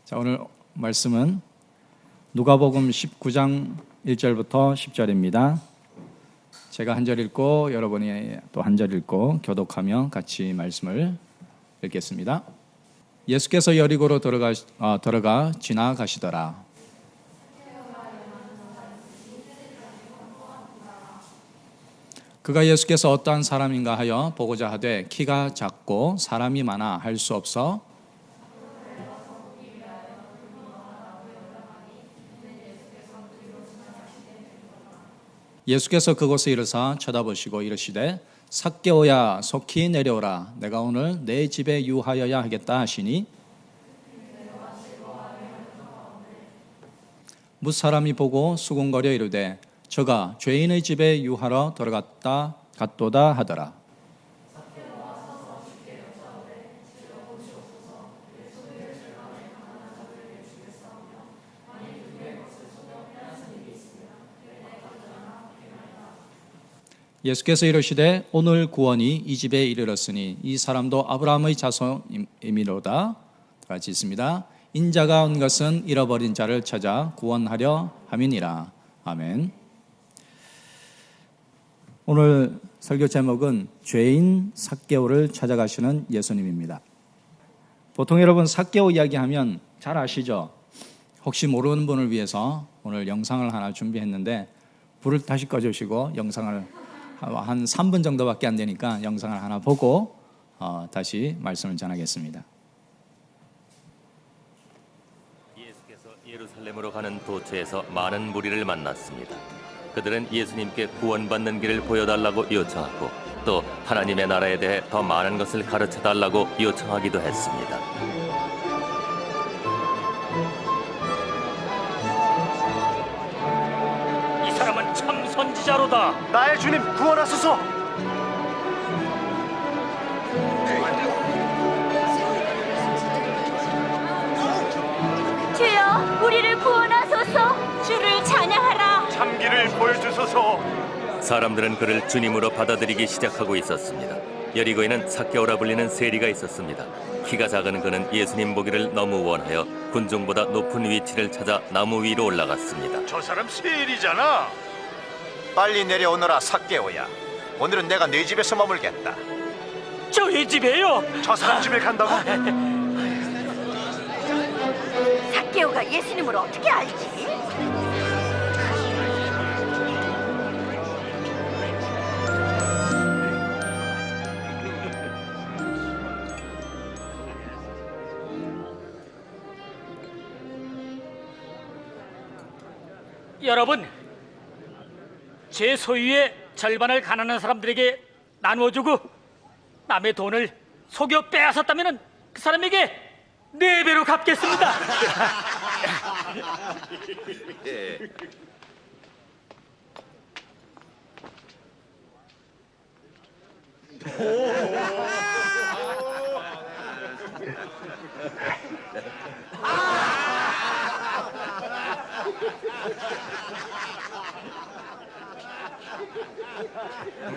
자, 오늘 말씀은 누가복음 19장 1절부터 10절입니다. 제가 한 절 읽고 여러분이 또 한 절 읽고 교독하며 같이 말씀을 읽겠습니다. 예수께서 여리고로 들어가 지나가시더라. 그가 예수께서 어떠한 사람인가 하여 보고자 하되 키가 작고 사람이 많아 할 수 없어 예수께서 그곳에 이르사 쳐다보시고 이르시되 삭개오야 속히 내려오라 내가 오늘 내 집에 유하여야 하겠다 하시니 뭇사람이 보고 수군거려 이르되 저가 죄인의 집에 유하러 갔도다 하더라. 예수께서 이르시되 오늘 구원이 이 집에 이르렀으니 이 사람도 아브라함의 자손이미로다. 같이 있습니다. 인자가 온 것은 잃어버린 자를 찾아 구원하려 함이니라. 아멘. 오늘 설교 제목은 죄인 삭개오를 찾아가시는 예수님입니다. 보통 여러분 삭개오 이야기하면 잘 아시죠? 혹시 모르는 분을 위해서 오늘 영상을 하나 준비했는데 불을 다시 꺼주시고 영상을 한 3분 정도밖에 안 되니까 영상을 하나 보고 다시 말씀을 전하겠습니다. 예수께서 예루살렘으로 가는 도처에서 많은 무리를 만났습니다. 그들은 예수님께 구원받는 길을 보여달라고 요청하고 또 하나님의 나라에 대해 더 많은 것을 가르쳐달라고 요청하기도 했습니다. 이 사람은 참 선지자로다. 나의 주님 구원하소서. 주여 우리를 구원하소서. 주를 찬양하라. 참기를 보여주소서. 사람들은 그를 주님으로 받아들이기 시작하고 있었습니다. 여리고에는 삭개오라 불리는 세리가 있었습니다. 키가 작은 그는 예수님 보기를 너무 원하여 군중보다 높은 위치를 찾아 나무 위로 올라갔습니다. 저 사람 세리잖아. 빨리 내려오너라 삭개오야. 오늘은 내가 네 집에서 머물겠다. 저희 집에요. 저 사람 집에 간다고? 삭개오가 예수님을 어떻게 알지? 여러분, 제 소유의 절반을 가난한 사람들에게 나누어주고 남의 돈을 속여 빼앗았다면 그 사람에게 4배로 갚겠습니다.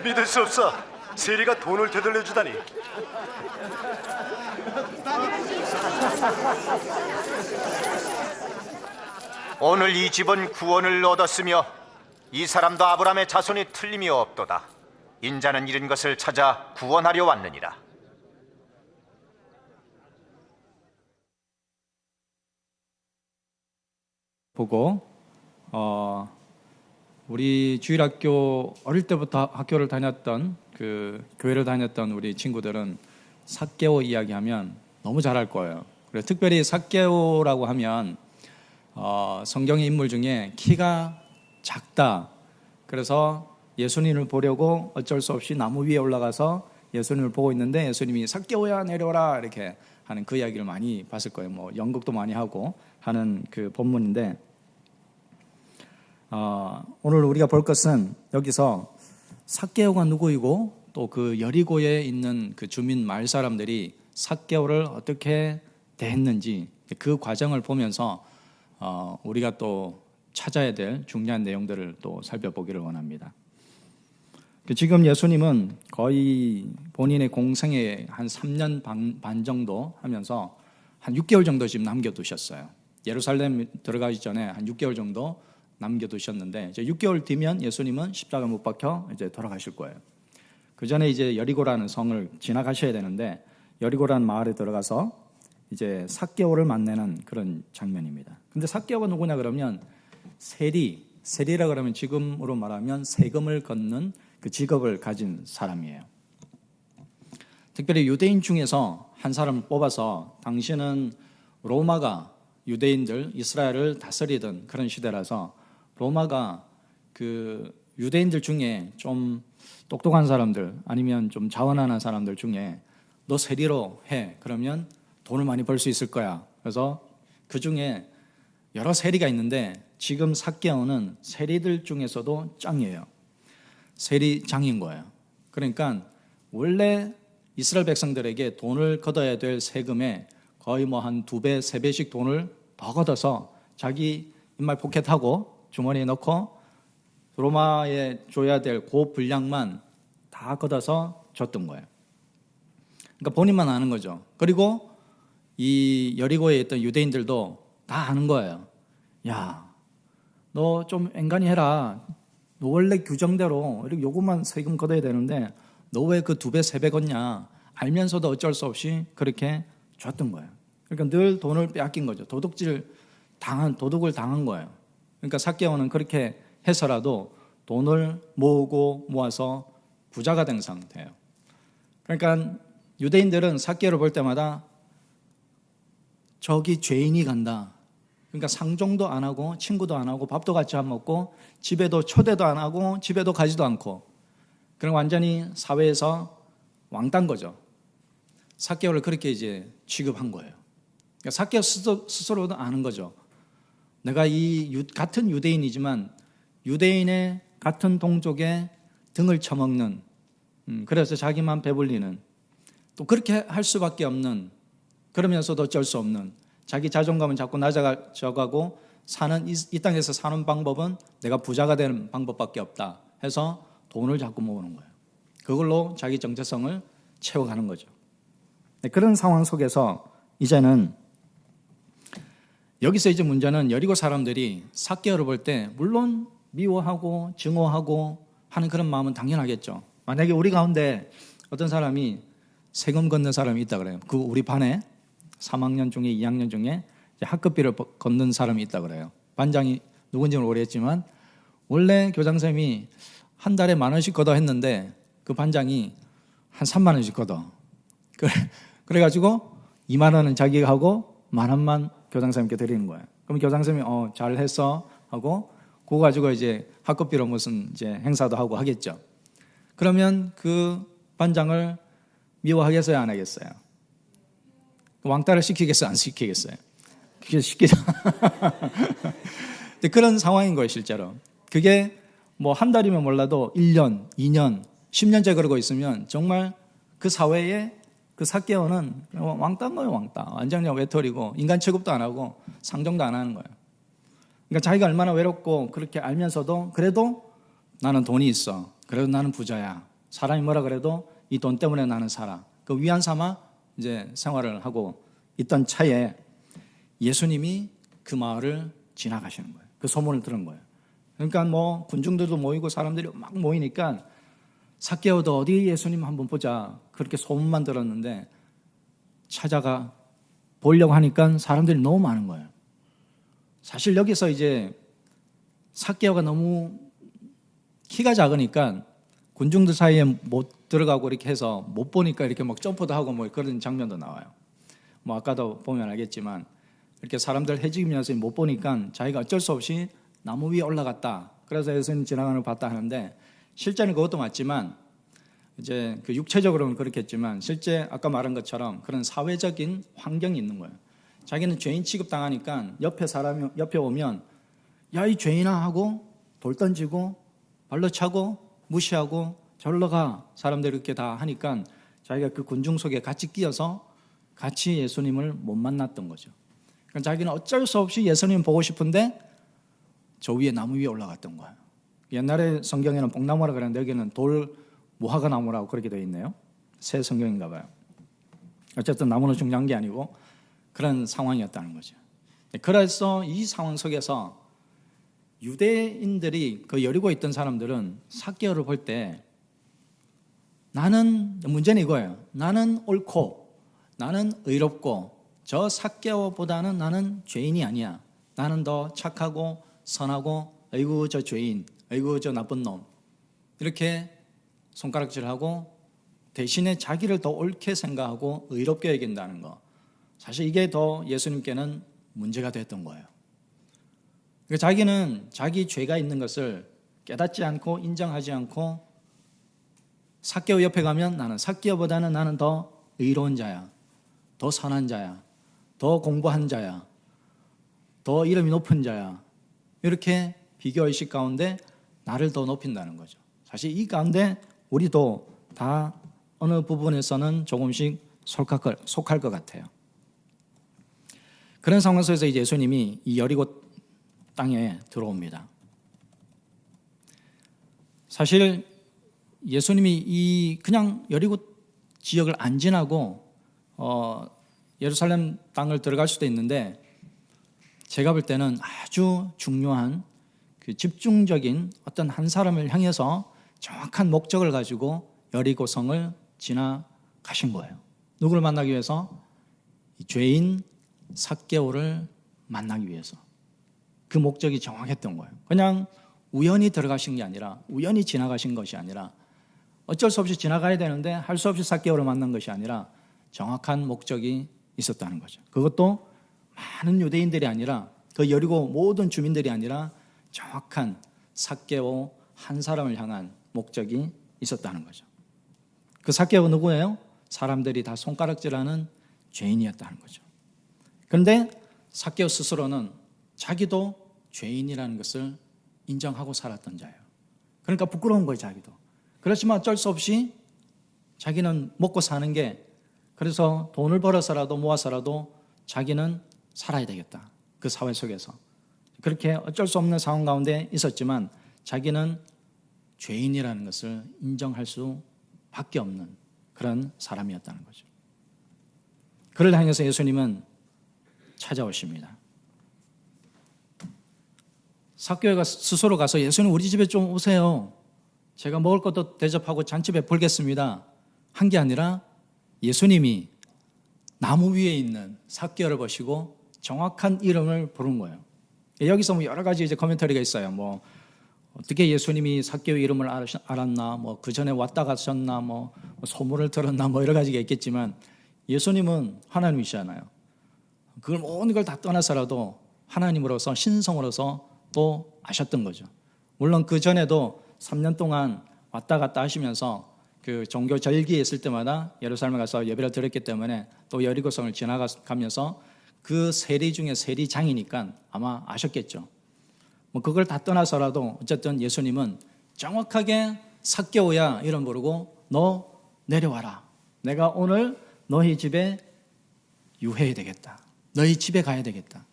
믿을 수 없어. 세리가 돈을 되돌려 주다니. 오늘 이 집은 구원을 얻었으며 이 사람도 아브라함의 자손이 틀림이 없도다. 인자는 잃은 것을 찾아 구원하려 왔느니라. 보고 우리 주일학교 어릴 때부터 학교를 다녔던 교회를 다녔던 우리 친구들은 삭개오 이야기하면 너무 잘할 거예요. 그래서 특별히 삭개오라고 하면 성경의 인물 중에 키가 작다. 그래서 예수님을 보려고 어쩔 수 없이 나무 위에 올라가서 예수님을 보고 있는데 예수님이 삭개오야 내려오라 이렇게 하는 그 이야기를 많이 봤을 거예요. 뭐 연극도 많이 하고 하는 그 본문인데 오늘 우리가 볼 것은 여기서 삭개오가 누구이고 또 그 여리고에 있는 그 주민 마을 사람들이 삭개오를 어떻게 대했는지 그 과정을 보면서 우리가 또 찾아야 될 중요한 내용들을 또 살펴보기를 원합니다. 지금 예수님은 거의 본인의 공생에 한 3년 반 정도 하면서 한 6개월 정도 지금 남겨두셨어요. 예루살렘 들어가기 전에 한 6개월 정도 남겨두셨는데 이제 6개월 뒤면 예수님은 십자가 못 박혀 이제 돌아가실 거예요. 그 전에 이제 여리고라는 성을 지나가셔야 되는데 여리고라는 마을에 들어가서 이제 삭개오를 만나는 그런 장면입니다. 근데 삭개오가 누구냐 그러면 세리라 그러면 지금으로 말하면 세금을 걷는 그 직업을 가진 사람이에요. 특별히 유대인 중에서 한 사람을 뽑아서 당시는 로마가 유대인들 이스라엘을 다스리던 그런 시대라서 로마가 그 유대인들 중에 좀 똑똑한 사람들 아니면 좀 자원하는 사람들 중에 너 세리로 해 그러면 돈을 많이 벌 수 있을 거야. 그래서 그 중에 여러 세리가 있는데 지금 삭개오는 세리들 중에서도 짱이에요. 세리장인 거예요. 그러니까 원래 이스라엘 백성들에게 돈을 걷어야 될 세금에 거의 뭐 한 2배, 3배씩 돈을 더 걷어서 자기 인말 포켓하고 주머니에 넣고 로마에 줘야 될 그 분량만 다 걷어서 줬던 거예요. 그러니까 본인만 아는 거죠. 그리고 이 여리고에 있던 유대인들도 다 아는 거예요. 야, 너 좀 앵간히 해라. 너 원래 규정대로 이렇게 요것만 세금 걷어야 되는데 너 왜 그 2배, 3배 걷냐. 알면서도 어쩔 수 없이 그렇게 줬던 거예요. 그러니까 늘 돈을 빼앗긴 거죠. 도둑을 당한 거예요. 그러니까 삭개오는 그렇게 해서라도 돈을 모으고 모아서 부자가 된 상태예요. 그러니까 유대인들은 삭개오를 볼 때마다 저기 죄인이 간다. 그러니까 상종도 안 하고 친구도 안 하고 밥도 같이 안 먹고 집에도 초대도 안 하고 집에도 가지도 않고 그런 완전히 사회에서 왕딴 거죠. 삭개오를 그렇게 이제 취급한 거예요. 그러니까 삭개오 스스로도 아는 거죠. 내가 같은 유대인이지만 유대인의 같은 동족의 등을 쳐먹는 그래서 자기만 배불리는 또 그렇게 할 수밖에 없는 그러면서도 어쩔 수 없는 자기 자존감은 자꾸 낮아져가고 사는 이 땅에서 사는 방법은 내가 부자가 되는 방법밖에 없다 해서 돈을 자꾸 모으는 거예요. 그걸로 자기 정체성을 채워가는 거죠. 그런 상황 속에서 이제는 여기서 이제 문제는 여리고 사람들이 삭개오를 볼 때 물론 미워하고 증오하고 하는 그런 마음은 당연하겠죠. 만약에 우리 가운데 어떤 사람이 세금 걷는 사람이 있다 그래요. 그 우리 반에 3학년 중에 2학년 중에 학급비를 걷는 사람이 있다 그래요. 반장이 누군지는 모르겠지만 원래 교장선생님이 한 달에 10,000원씩 걷어 했는데 그 반장이 한 30,000원씩 걷어. 그래가지고 20,000원은 자기가 하고 10,000원만 교장선생님께 드리는 거예요. 그럼 교장선생님이 잘했어 하고 그거 가지고 이제 학급비로 무슨 이제 행사도 하고 하겠죠. 그러면 그 반장을 미워하겠어요, 안 하겠어요? 왕따를 시키겠어요, 안 시키겠어요? 시키죠. 그런 상황인 거예요, 실제로. 그게 뭐 한 달이면 몰라도 1년, 2년, 10년째 그러고 있으면 정말 그 사회에 그 삭개오는 왕따인 거예요, 왕따. 완전히 외톨이고 인간 취급도 안 하고 상종도 안 하는 거예요. 그러니까 자기가 얼마나 외롭고 그렇게 알면서도 그래도 나는 돈이 있어. 그래도 나는 부자야. 사람이 뭐라 그래도 이 돈 때문에 나는 살아. 그 위안 삼아 이제 생활을 하고 있던 차에 예수님이 그 마을을 지나가시는 거예요. 그 소문을 들은 거예요. 그러니까 뭐 군중들도 모이고 사람들이 막 모이니까 삭개오도 어디 예수님 한번 보자 그렇게 소문만 들었는데 찾아가 보려고 하니까 사람들이 너무 많은 거예요. 사실 여기서 이제 삭개오가 너무 키가 작으니까 군중들 사이에 못 들어가고 이렇게 해서 못 보니까 이렇게 막 점프도 하고 뭐 그런 장면도 나와요. 뭐 아까도 보면 알겠지만 이렇게 사람들 해지면서 못 보니까 자기가 어쩔 수 없이 나무 위에 올라갔다. 그래서 예수님 지나가는 걸 봤다 하는데 실제는 그것도 맞지만 이제 그 육체적으로는 그렇겠지만 실제 아까 말한 것처럼 그런 사회적인 환경이 있는 거예요. 자기는 죄인 취급 당하니까 옆에 사람이 옆에 오면 야, 이 죄인아 하고 돌 던지고 발로 차고 무시하고 절로 가 사람들이 이렇게 다 하니까 자기가 그 군중 속에 같이 끼어서 같이 예수님을 못 만났던 거죠. 그러니까 자기는 어쩔 수 없이 예수님 보고 싶은데 저 위에 나무 위에 올라갔던 거예요. 옛날에 성경에는 뽕나무라 그랬는데 여기는 돌 무화과 나무라고 그렇게 되어 있네요. 새 성경인가 봐요. 어쨌든 나무는 중요한 게 아니고 그런 상황이었다는 거죠. 그래서 이 상황 속에서 유대인들이 그 여리고에 있던 사람들은 삭개오를 볼 때 나는, 문제는 이거예요. 나는 옳고 나는 의롭고 저 삭개오보다는 나는 죄인이 아니야. 나는 더 착하고 선하고 아이고 저 죄인, 아이고 저 나쁜 놈, 이렇게 손가락질하고 대신에 자기를 더 옳게 생각하고 의롭게 여긴다는 거, 사실 이게 더 예수님께는 문제가 됐던 거예요. 그러니까 자기는 자기 죄가 있는 것을 깨닫지 않고 인정하지 않고 삭개오 옆에 가면 나는 삭개오보다는 나는 더 의로운 자야, 더 선한 자야, 더 공부한 자야, 더 이름이 높은 자야, 이렇게 비교의식 가운데 나를 더 높인다는 거죠. 사실 이 가운데 우리도 다 어느 부분에서는 조금씩 속할 것 같아요. 그런 상황 속에서 이제 예수님이 이 여리고 땅에 들어옵니다. 사실 예수님이 이 그냥 여리고 지역을 안 지나고 예루살렘 땅을 들어갈 수도 있는데, 제가 볼 때는 아주 중요한 그 집중적인 어떤 한 사람을 향해서 정확한 목적을 가지고 여리고성을 지나가신 거예요. 누구를 만나기 위해서? 이 죄인 삭개오를 만나기 위해서. 그 목적이 정확했던 거예요. 그냥 우연히 들어가신 게 아니라, 우연히 지나가신 것이 아니라, 어쩔 수 없이 지나가야 되는데 할 수 없이 삭개오를 만난 것이 아니라 정확한 목적이 있었다는 거죠. 그것도 많은 유대인들이 아니라, 그 여리고 모든 주민들이 아니라 정확한 삭개오 한 사람을 향한 목적이 있었다는 거죠. 그 삭개오 누구예요? 사람들이 다 손가락질하는 죄인이었다는 거죠. 그런데 삭개오 스스로는 자기도 죄인이라는 것을 인정하고 살았던 자예요. 그러니까 부끄러운 거예요, 자기도. 그렇지만 어쩔 수 없이 자기는 먹고 사는 게, 그래서 돈을 벌어서라도 모아서라도 자기는 살아야 되겠다, 그 사회 속에서. 그렇게 어쩔 수 없는 상황 가운데 있었지만 자기는 죄인이라는 것을 인정할 수밖에 없는 그런 사람이었다는 거죠. 그를 향해서 예수님은 찾아오십니다. 삭개오가 스스로 가서 예수님 우리 집에 좀 오세요, 제가 먹을 것도 대접하고 잔치 베풀겠습니다 한 게 아니라 예수님이 나무 위에 있는 삭개오를 보시고 정확한 이름을 부른 거예요. 여기서 뭐 여러 가지 이제 코멘터리가 있어요. 뭐 어떻게 예수님이 삭개오 이름을 알았나, 뭐 그 전에 왔다 가셨나, 뭐 소문을 들었나, 뭐 여러 가지가 있겠지만 예수님은 하나님이시잖아요. 그걸 모든 걸 다 떠나서라도 하나님으로서, 신성으로서 또 아셨던 거죠. 물론 그 전에도 3년 동안 왔다 갔다 하시면서 그 종교 절기에 있을 때마다 예루살렘에 가서 예배를 드렸기 때문에 또 여리고성을 지나가면서 그 세리 중에 세리장이니까 아마 아셨겠죠. 뭐 그걸 다 떠나서라도 어쨌든 예수님은 정확하게 삭개오야 이름 부르고 너 내려와라, 내가 오늘 너희 집에 유해야 되겠다, 너희 집에 가야 되겠다.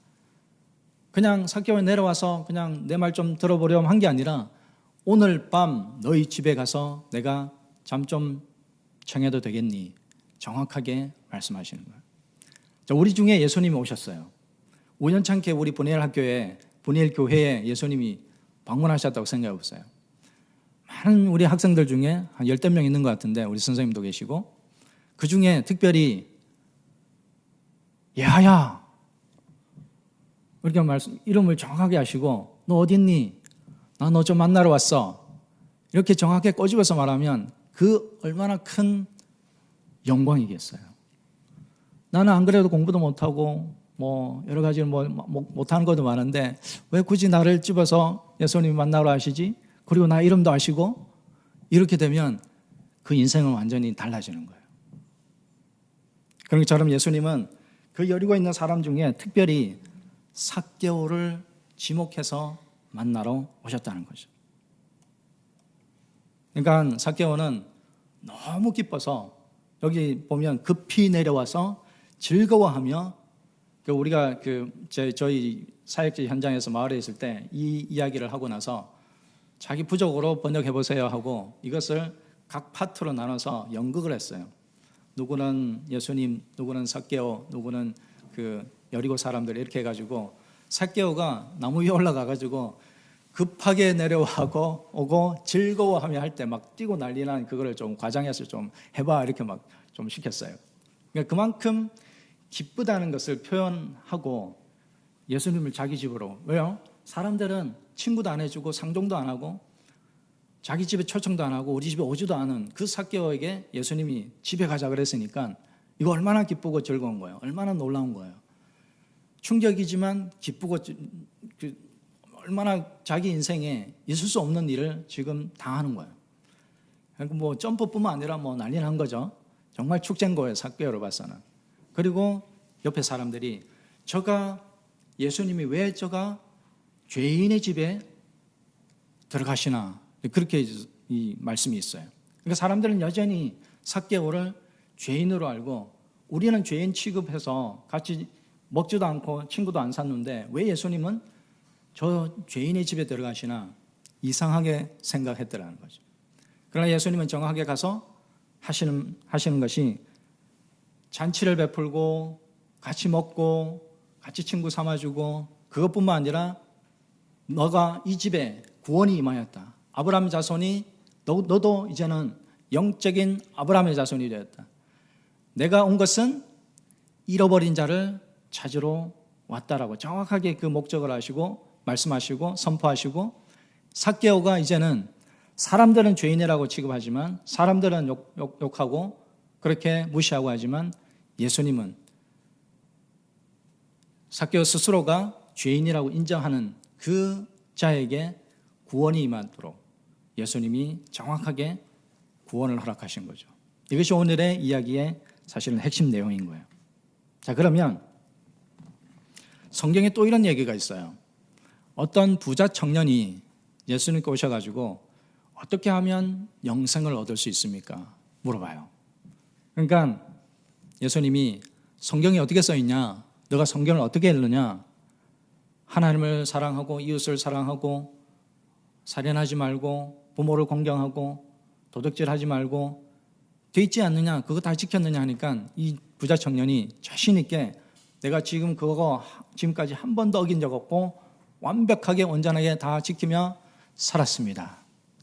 그냥 삭개오에 내려와서 그냥 내 말 좀 들어보려면 한 게 아니라 오늘 밤 너희 집에 가서 내가 잠 좀 청해도 되겠니, 정확하게 말씀하시는 거예요. 자, 우리 중에 예수님이 오셨어요. 우연찮게 우리 분이엘 교회에 예수님이 방문하셨다고 생각해 보세요. 많은 우리 학생들 중에 한 10명 있는 것 같은데, 우리 선생님도 계시고, 그 중에 특별히 야야 이렇게 이름을 정확하게 하시고, 너 어디 있니? 나 너 좀 만나러 왔어, 이렇게 정확하게 꼬집어서 말하면 그 얼마나 큰 영광이겠어요. 나는 안 그래도 공부도 못하고 뭐 여러 가지 못하는 것도 많은데 왜 굳이 나를 집어서 예수님 만나러 하시지? 그리고 나 이름도 아시고, 이렇게 되면 그 인생은 완전히 달라지는 거예요. 그런 것처럼 예수님은 그 여리고 있는 사람 중에 특별히 삭개오를 지목해서 만나러 오셨다는 거죠. 그러니까 삭개오는 너무 기뻐서 여기 보면 급히 내려와서 즐거워하며, 우리가 저희 사역지 현장에서 마을에 있을 때 이 이야기를 하고 나서 자기 부족으로 번역해 보세요 하고 이것을 각 파트로 나눠서 연극을 했어요. 누구는 예수님, 누구는 삭개오, 누구는 그 여리고 사람들이 이렇게 해가지고 삭개오가 나무 위에 올라가가지고 급하게 내려와고 오고 즐거워하며 할 때 막 뛰고 난리난 그거를 좀 과장해서 좀 해봐 이렇게 막 좀 시켰어요. 그러니까 그만큼 기쁘다는 것을 표현하고 예수님을 자기 집으로, 왜요? 사람들은 친구도 안 해주고 상종도 안 하고 자기 집에 초청도 안 하고 우리 집에 오지도 않은 그 삭개오에게 예수님이 집에 가자 그랬으니까 이거 얼마나 기쁘고 즐거운 거예요. 얼마나 놀라운 거예요. 충격이지만 기쁘고 얼마나 자기 인생에 있을 수 없는 일을 지금 당하는 거예요. 그러니까 뭐 점프뿐만 아니라 뭐 난리 난 거죠. 정말 축제인 거예요. 삭개오로 봐서는. 그리고 옆에 사람들이 예수님이 왜 저가 죄인의 집에 들어가시나 그렇게 이 말씀이 있어요. 그러니까 사람들은 여전히 삭개오를 죄인으로 알고 우리는 죄인 취급해서 같이 먹지도 않고 친구도 안 샀는데 왜 예수님은 저 죄인의 집에 들어가시나 이상하게 생각했더라는 거죠. 그러나 예수님은 정확하게 가서 하시는 것이 잔치를 베풀고 같이 먹고 같이 친구 삼아주고 그것뿐만 아니라 너가 이 집에 구원이 임하였다. 아브라함 자손이 너도 이제는 영적인 아브라함의 자손이 되었다. 내가 온 것은 잃어버린 자를 찾으러 왔다라고 정확하게 그 목적을 하시고 말씀하시고 선포하시고 삭개오가 이제는 사람들은 죄인이라고 취급하지만 사람들은 욕하고 그렇게 무시하고 하지만 예수님은 삭개오 스스로가 죄인이라고 인정하는 그 자에게 구원이 임하도록 예수님이 정확하게 구원을 허락하신 거죠. 이것이 오늘의 이야기의 사실은 핵심 내용인 거예요. 자, 그러면 성경에 또 이런 얘기가 있어요. 어떤 부자 청년이 예수님께 오셔가지고 어떻게 하면 영생을 얻을 수 있습니까? 물어봐요. 그러니까 예수님이 성경이 어떻게 써있냐? 너가 성경을 어떻게 읽느냐? 하나님을 사랑하고 이웃을 사랑하고 살인하지 말고 부모를 공경하고 도둑질하지 말고 돼 있지 않느냐? 그거 다 지켰느냐 하니까 이 부자 청년이 자신 있게 내가 지금 그거 지금까지 한 번도 어긴 적 없고 완벽하게 온전하게 다 지키며 살았습니다.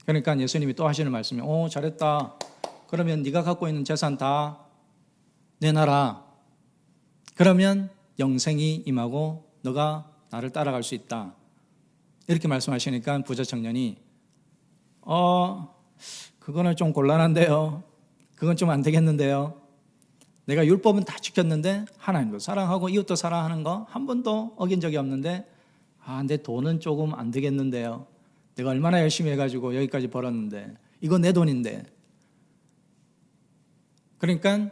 그러니까 예수님이 또 하시는 말씀이 잘했다. 그러면 네가 갖고 있는 재산 다 내놔라. 그러면 영생이 임하고 너가 나를 따라갈 수 있다. 이렇게 말씀하시니까 부자 청년이 그거는 좀 곤란한데요. 그건 좀 안 되겠는데요. 내가 율법은 다 지켰는데 하나님도 사랑하고 이웃도 사랑하는 거 한 번도 어긴 적이 없는데 내 돈은 조금 안 되겠는데요. 내가 얼마나 열심히 해가지고 여기까지 벌었는데 이거 내 돈인데. 그러니까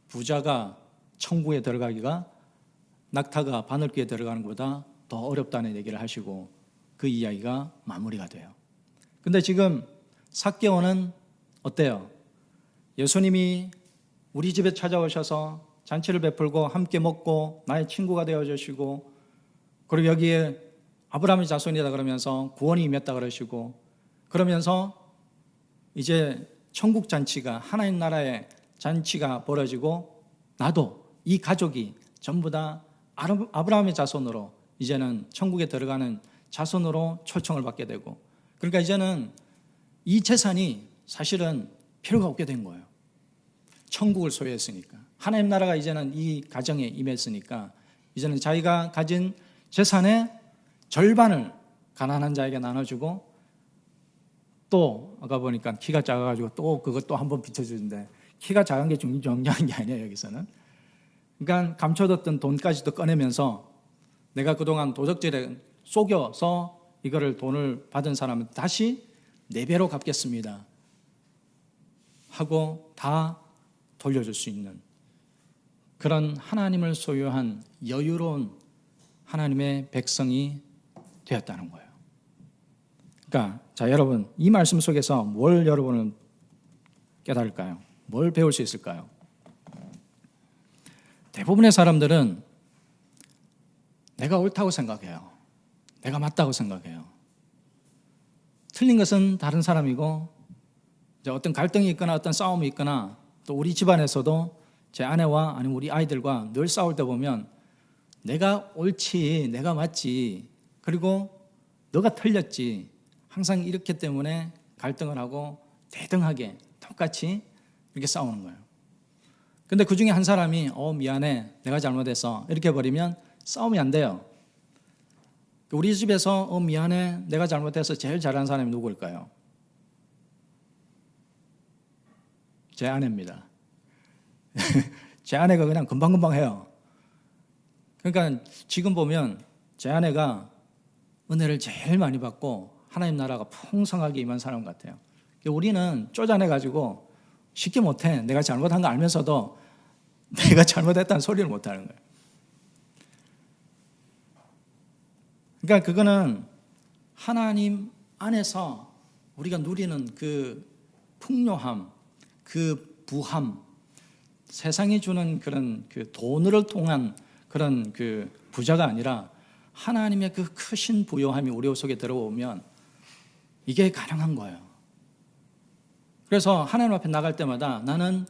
부자가 천국에 들어가기가 낙타가 바늘귀에 들어가는 것보다 더 어렵다는 얘기를 하시고 그 이야기가 마무리가 돼요. 근데 지금 삭개오는 어때요? 예수님이 우리 집에 찾아오셔서 잔치를 베풀고 함께 먹고 나의 친구가 되어주시고 그리고 여기에 아브라함의 자손이다 그러면서 구원이 임했다 그러시고 그러면서 이제 천국 잔치가 하나님 나라의 잔치가 벌어지고 나도 이 가족이 전부 다 아브라함의 자손으로 이제는 천국에 들어가는 자손으로 초청을 받게 되고 그러니까 이제는 이 재산이 사실은 필요가 없게 된 거예요. 천국을 소유했으니까 하나님 나라가 이제는 이 가정에 임했으니까 이제는 자기가 가진 재산의 절반을 가난한 자에게 나눠주고 또 아까 보니까 키가 작아가지고 또 그것도 한번 비춰주는데 키가 작은 게 중요한 게 아니에요 여기서는. 그러니까 감춰뒀던 돈까지도 꺼내면서 내가 그동안 도적질에 속여서 이거를 돈을 받은 사람은 다시 4배로 갚겠습니다 하고 다 돌려줄 수 있는 그런 하나님을 소유한 여유로운 하나님의 백성이 되었다는 거예요. 그러니까 자 여러분 이 말씀 속에서 뭘 여러분은 깨달을까요? 뭘 배울 수 있을까요? 대부분의 사람들은 내가 옳다고 생각해요. 내가 맞다고 생각해요. 틀린 것은 다른 사람이고 이제 어떤 갈등이 있거나 어떤 싸움이 있거나 또 우리 집안에서도 제 아내와 아니면 우리 아이들과 늘 싸울 때 보면 내가 옳지, 내가 맞지, 그리고 너가 틀렸지, 항상 이렇기 때문에 갈등을 하고 대등하게 똑같이 이렇게 싸우는 거예요. 근데 그 중에 한 사람이 미안해, 내가 잘못했어 이렇게 버리면 싸움이 안 돼요. 우리 집에서 미안해, 내가 잘못해서 제일 잘하는 사람이 누구일까요? 제 아내입니다. 제 아내가 그냥 금방금방 해요. 그러니까 지금 보면 제 아내가 은혜를 제일 많이 받고 하나님 나라가 풍성하게 임한 사람 같아요. 우리는 쪼잔해가지고 쉽게 못해. 내가 잘못한 거 알면서도 내가 잘못했다는 소리를 못하는 거예요. 그러니까 그거는 하나님 안에서 우리가 누리는 그 풍요함, 그 부함, 세상이 주는 그런 그 돈을 통한 그런 그 부자가 아니라 하나님의 그 크신 부요함이 우리 속에 들어오면 이게 가능한 거예요. 그래서 하나님 앞에 나갈 때마다 나는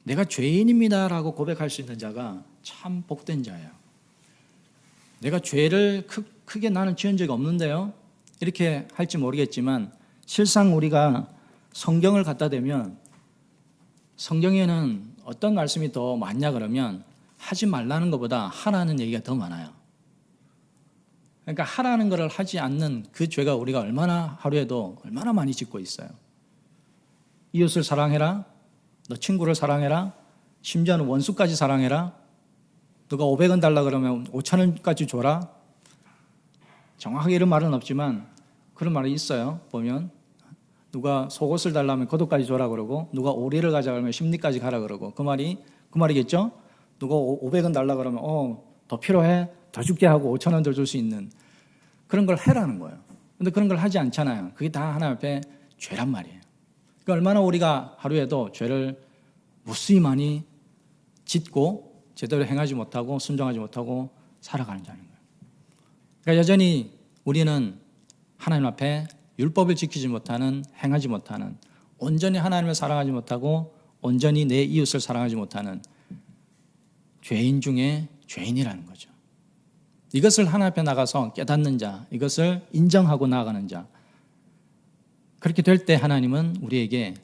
내가 죄인입니다라고 고백할 수 있는 자가 참 복된 자예요. 내가 죄를 크게 나는 지은 적이 없는데요, 이렇게 할지 모르겠지만 실상 우리가 성경을 갖다 대면 성경에는 어떤 말씀이 더 많냐 그러면 하지 말라는 것보다 하라는 얘기가 더 많아요. 그러니까 하라는 것을 하지 않는 그 죄가 우리가 얼마나 하루에도 얼마나 많이 짓고 있어요. 이웃을 사랑해라, 너 친구를 사랑해라, 심지어는 원수까지 사랑해라, 누가 500원 달라 그러면 5,000원까지 줘라. 정확하게 이런 말은 없지만 그런 말이 있어요. 보면 누가 속옷을 달라면 겉옷까지 줘라 그러고, 누가 오리를 가자 그러면 심리까지 가라 그러고, 그 말이겠죠. 누가 500원 달라 그러면 더 필요해? 더 줄게 하고 5,000원 더 줄 수 있는 그런 걸 해라는 거예요. 근데 그런 걸 하지 않잖아요. 그게 다 하나님 앞에 죄란 말이에요. 그러니까 얼마나 우리가 하루에도 죄를 무수히 많이 짓고 제대로 행하지 못하고 순종하지 못하고 살아가는자는 거예요. 그러니까 여전히 우리는 하나님 앞에 율법을 지키지 못하는, 행하지 못하는, 온전히 하나님을 사랑하지 못하고 온전히 내 이웃을 사랑하지 못하는 죄인 중에 죄인이라는 거죠. 이것을 하나님 앞에 나가서 깨닫는 자, 이것을 인정하고 나아가는 자, 그렇게 될 때 하나님은 우리에게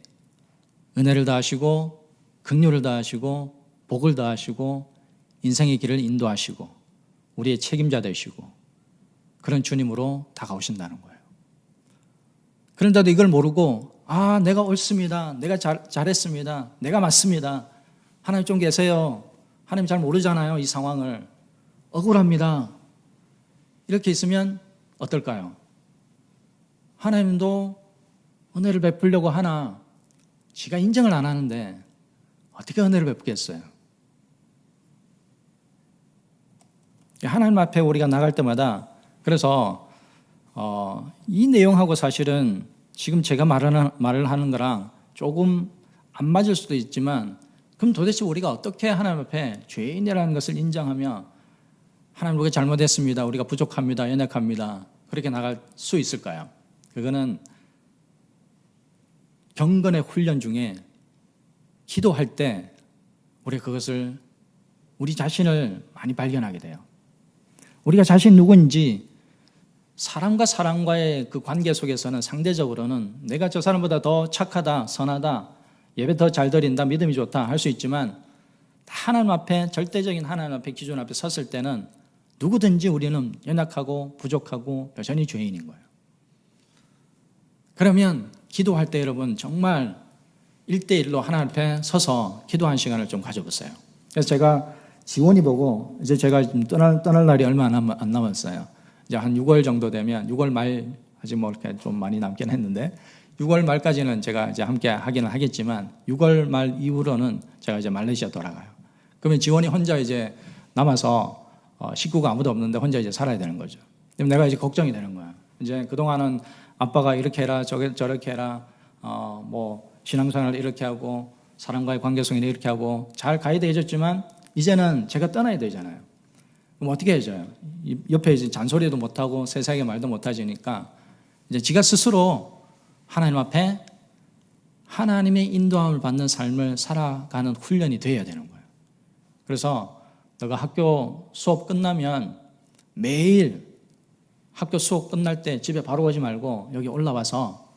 은혜를 더하시고 긍휼을 더하시고 복을 더하시고 인생의 길을 인도하시고 우리의 책임자 되시고 그런 주님으로 다가오신다는 거예요. 그런데도 이걸 모르고 내가 옳습니다, 내가 잘했습니다, 내가 맞습니다, 하나님 좀 계세요, 하나님 잘 모르잖아요, 이 상황을, 억울합니다, 이렇게 있으면 어떨까요? 하나님도 은혜를 베풀려고 하나 지가 인정을 안 하는데 어떻게 은혜를 베푸겠어요? 하나님 앞에 우리가 나갈 때마다, 그래서 이 내용하고 사실은 지금 제가 말을 하는 거랑 조금 안 맞을 수도 있지만, 그럼 도대체 우리가 어떻게 하나님 앞에 죄인이라는 것을 인정하며 하나님 우리가 잘못했습니다, 우리가 부족합니다, 연약합니다, 그렇게 나갈 수 있을까요? 그거는 경건의 훈련 중에 기도할 때 우리가 그것을, 우리 자신을 많이 발견하게 돼요. 우리가 자신 누구인지, 사람과 사람과의 그 관계 속에서는 상대적으로는 내가 저 사람보다 더 착하다, 선하다, 예배 더 잘 드린다, 믿음이 좋다 할 수 있지만, 하나님 앞에, 절대적인 하나님 앞에 기준 앞에 섰을 때는 누구든지 우리는 연약하고 부족하고 여전히 죄인인 거예요. 그러면 기도할 때 여러분 정말 1대1로 하나님 앞에 서서 기도하는 시간을 좀 가져보세요. 그래서 제가 지원이 보고, 이제 제가 지금 떠날 날이 얼마 안 남았어요. 이제 한 6월 정도 되면, 6월 말, 아직 뭐 이렇게 좀 많이 남긴 했는데 6월 말까지는 제가 이제 함께 하기는 하겠지만 6월 말 이후로는 제가 이제 말레이시아 돌아가요. 그러면 지원이 혼자 이제 남아서 식구가 아무도 없는데 혼자 이제 살아야 되는 거죠. 그럼 내가 이제 걱정이 되는 거야. 이제 그동안은 아빠가 이렇게 해라, 저렇게 해라, 뭐 신앙생활을 이렇게 하고 사람과의 관계성을 이렇게 하고 잘 가이드 해줬지만 이제는 제가 떠나야 되잖아요. 그럼 어떻게 해줘요? 옆에 이제 잔소리도 못하고 세상에 말도 못하지니까 이제 지가 스스로 하나님 앞에 하나님의 인도함을 받는 삶을 살아가는 훈련이 되어야 되는 거예요. 그래서 너가 학교 수업 끝나면 매일 학교 수업 끝날 때 집에 바로 오지 말고 여기 올라와서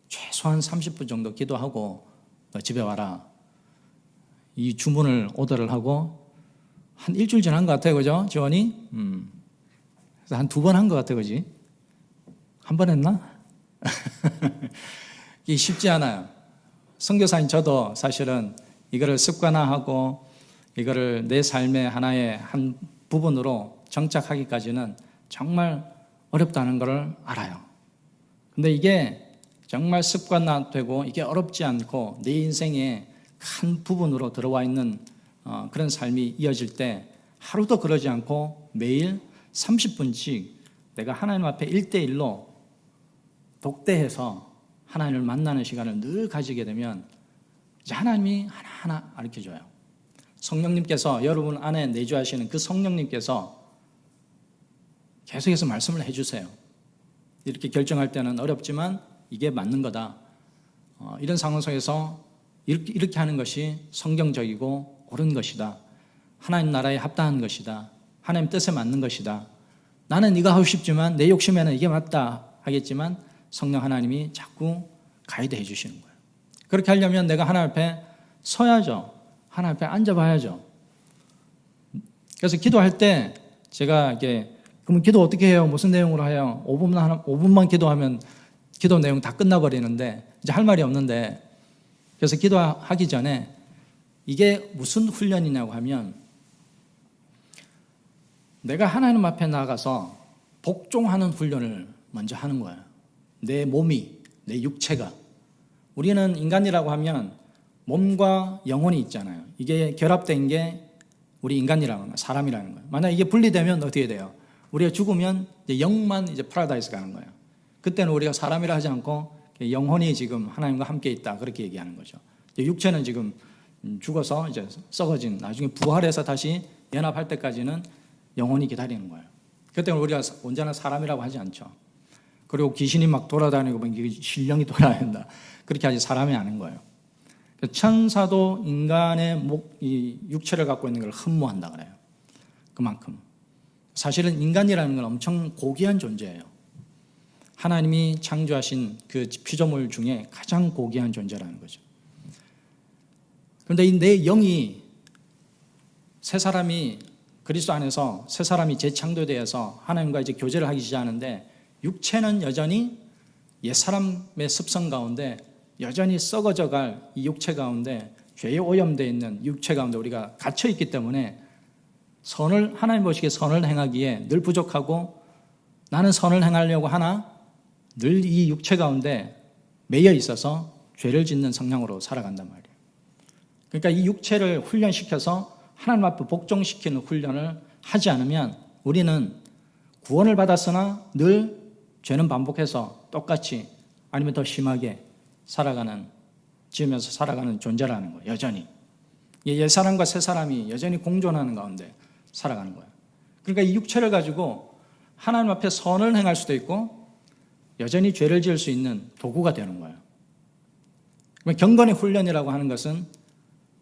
최소한 30분 정도 기도하고 너 집에 와라. 이 주문을 오더를 하고 한 일주일 지난 것 같아요. 그죠? 지원이? 그래서 한 2번 한 것 같아요. 그지? 한 번 했나? 이게 쉽지 않아요. 선교사인 저도 사실은 이거를 습관화하고 이거를 내 삶의 하나의 한 부분으로 정착하기까지는 정말 어렵다는 것을 알아요. 근데 이게 정말 습관화되고 이게 어렵지 않고 내 인생의 한 부분으로 들어와 있는 그런 삶이 이어질 때 하루도 그러지 않고 매일 30분씩 내가 하나님 앞에 1대1로 독대해서 하나님을 만나는 시간을 늘 가지게 되면 이제 하나님이 하나하나 가르쳐줘요. 성령님께서 여러분 안에 내주하시는 그 성령님께서 계속해서 말씀을 해주세요. 이렇게 결정할 때는 어렵지만 이게 맞는 거다. 이런 상황 속에서 이렇게 하는 것이 성경적이고 옳은 것이다. 하나님 나라에 합당한 것이다. 하나님 뜻에 맞는 것이다. 나는 이거 하고 싶지만 내 욕심에는 이게 맞다 하겠지만 성령 하나님이 자꾸 가이드해 주시는 거예요. 그렇게 하려면 내가 하나님 앞에 서야죠. 하나님 앞에 앉아봐야죠. 그래서 기도할 때 제가 이게 그러면 기도 어떻게 해요? 무슨 내용으로 해요? 5분만 기도하면 기도 내용 다 끝나버리는데 이제 할 말이 없는데 그래서 기도하기 전에 이게 무슨 훈련이냐고 하면 내가 하나님 앞에 나가서 복종하는 훈련을 먼저 하는 거예요. 내 몸이, 내 육체가. 우리는 인간이라고 하면 몸과 영혼이 있잖아요. 이게 결합된 게 우리 인간이라는 거예요. 사람이라는 거예요. 만약 이게 분리되면 어떻게 돼요? 우리가 죽으면 이제 영만 이제 파라다이스 가는 거예요. 그때는 우리가 사람이라 하지 않고 영혼이 지금 하나님과 함께 있다 그렇게 얘기하는 거죠. 육체는 지금 죽어서 이제 썩어진 나중에 부활해서 다시 연합할 때까지는 영혼이 기다리는 거예요. 그때는 우리가 언제나 사람이라고 하지 않죠. 그리고 귀신이 막 돌아다니고 막 신령이 돌아야 된다 그렇게 하지 사람이 아닌 거예요. 천사도 인간의 이 육체를 갖고 있는 걸 흠모한다 그래요. 그만큼 사실은 인간이라는 건 엄청 고귀한 존재예요. 하나님이 창조하신 그 피조물 중에 가장 고귀한 존재라는 거죠. 그런데 이 내 영이 새 사람이 그리스도 안에서 새 사람이 재창조되어서 하나님과 이제 교제를 하기 시작하는데 육체는 여전히 옛 사람의 습성 가운데 여전히 썩어져갈 이 육체 가운데 죄에 오염되어 있는 육체 가운데 우리가 갇혀 있기 때문에 선을 하나님 보시기에 선을 행하기에 늘 부족하고 나는 선을 행하려고 하나 늘 이 육체 가운데 매여 있어서 죄를 짓는 성향으로 살아간단 말이에요. 그러니까 이 육체를 훈련시켜서 하나님 앞에 복종시키는 훈련을 하지 않으면 우리는 구원을 받았으나 늘 죄는 반복해서 똑같이 아니면 더 심하게 지으면서 살아가는 존재라는 거예요. 여전히 옛사람과 새사람이 여전히 공존하는 가운데 살아가는 거예요. 그러니까 이 육체를 가지고 하나님 앞에 선을 행할 수도 있고 여전히 죄를 지을 수 있는 도구가 되는 거예요. 경건의 훈련이라고 하는 것은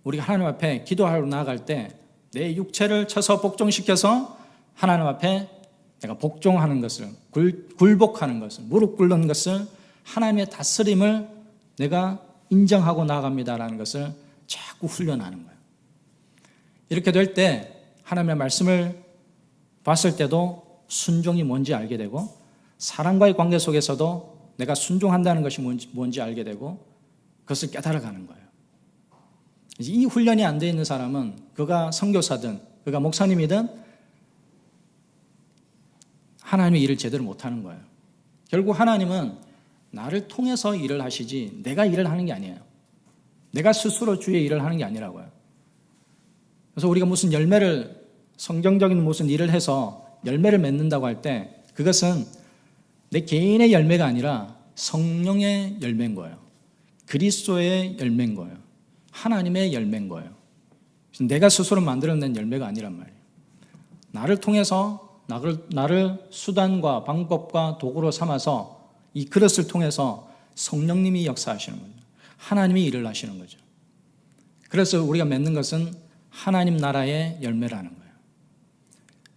우리가 하나님 앞에 기도하러 나아갈 때 내 육체를 쳐서 복종시켜서 하나님 앞에 내가 복종하는 것을 굴복하는 것을 무릎 꿇는 것을 하나님의 다스림을 내가 인정하고 나아갑니다라는 것을 자꾸 훈련하는 거예요. 이렇게 될 때 하나님의 말씀을 봤을 때도 순종이 뭔지 알게 되고 사람과의 관계 속에서도 내가 순종한다는 것이 뭔지 알게 되고 그것을 깨달아가는 거예요. 이 훈련이 안 되어 있는 사람은 그가 선교사든 그가 목사님이든 하나님의 일을 제대로 못하는 거예요. 결국 하나님은 나를 통해서 일을 하시지 내가 일을 하는 게 아니에요. 내가 스스로 주의 일을 하는 게 아니라고요. 그래서 우리가 무슨 열매를 성경적인 무슨 일을 해서 열매를 맺는다고 할 때 그것은 내 개인의 열매가 아니라 성령의 열매인 거예요. 그리스도의 열매인 거예요. 하나님의 열매인 거예요. 내가 스스로 만들어낸 열매가 아니란 말이에요. 나를 통해서 나를 수단과 방법과 도구로 삼아서 이 그릇을 통해서 성령님이 역사하시는 거죠. 하나님이 일을 하시는 거죠. 그래서 우리가 맺는 것은 하나님 나라의 열매라는 거예요.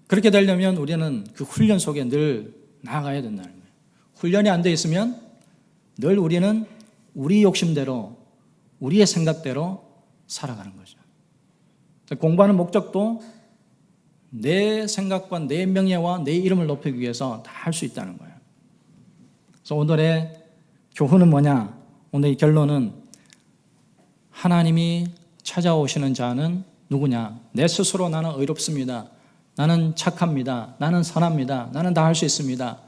그렇게 되려면 우리는 그 훈련 속에 늘 나아가야 된다는 거예요. 훈련이 안 돼 있으면 늘 우리는 우리 욕심대로, 우리의 생각대로 살아가는 거죠. 공부하는 목적도 내 생각과 내 명예와 내 이름을 높이기 위해서 다 할 수 있다는 거예요. 그래서 오늘의 교훈은 뭐냐? 오늘의 결론은 하나님이 찾아오시는 자는 누구냐? 내 스스로 나는 의롭습니다. 나는 착합니다. 나는 선합니다. 나는 다 할 수 있습니다.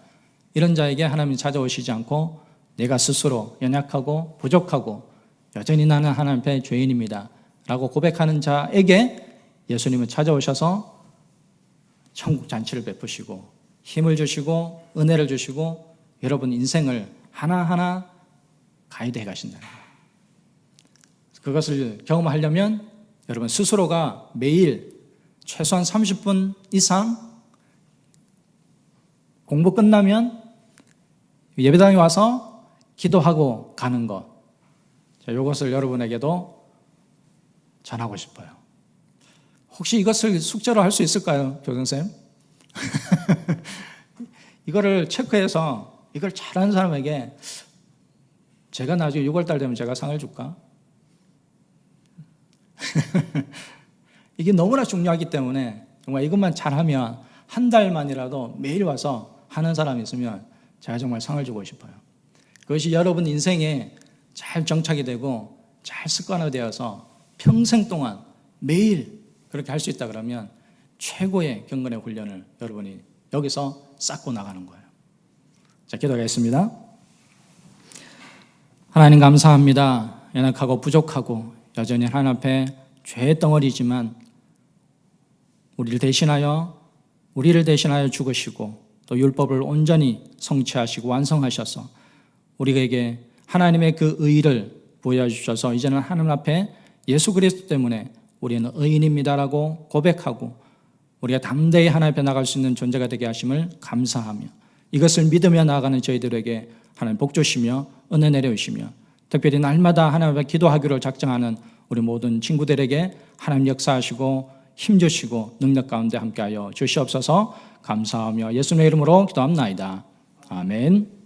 이런 자에게 하나님이 찾아오시지 않고 내가 스스로 연약하고 부족하고 여전히 나는 하나님 앞에 죄인입니다. 라고 고백하는 자에게 예수님은 찾아오셔서 천국 잔치를 베푸시고 힘을 주시고 은혜를 주시고 여러분 인생을 하나하나 가이드해 가신다는 거예요. 그것을 경험하려면 여러분 스스로가 매일 최소한 30분 이상 공부 끝나면 예배당에 와서 기도하고 가는 것, 이것을 여러분에게도 전하고 싶어요. 혹시 이것을 숙제로 할 수 있을까요, 교장선생님? 이거를 체크해서 이걸 잘하는 사람에게 제가 나중에 6월달 되면 제가 상을 줄까? 이게 너무나 중요하기 때문에 정말 이것만 잘하면 한 달만이라도 매일 와서 하는 사람이 있으면 제가 정말 상을 주고 싶어요. 그것이 여러분 인생에 잘 정착이 되고 잘 습관화되어서 평생 동안 매일 그렇게 할 수 있다 그러면 최고의 경건의 훈련을 여러분이 여기서 쌓고 나가는 거예요. 자, 기도하겠습니다. 하나님 감사합니다. 연약하고 부족하고 여전히 하나님 앞에 죄의 덩어리지만 우리를 대신하여 죽으시고 또 율법을 온전히 성취하시고 완성하셔서 우리에게 하나님의 그 의를 보여주셔서 이제는 하나님 앞에 예수 그리스도 때문에 우리는 의인입니다라고 고백하고 우리가 담대히 하나님 앞에 나갈 수 있는 존재가 되게 하심을 감사하며 이것을 믿으며 나아가는 저희들에게 하나님 복 주시며 은혜 내려주시며 특별히 날마다 하나님 앞에 기도하기로 작정하는 우리 모든 친구들에게 하나님 역사하시고 힘주시고 능력 가운데 함께하여 주시옵소서. 감사하며 예수님의 이름으로 기도합나이다. 아멘.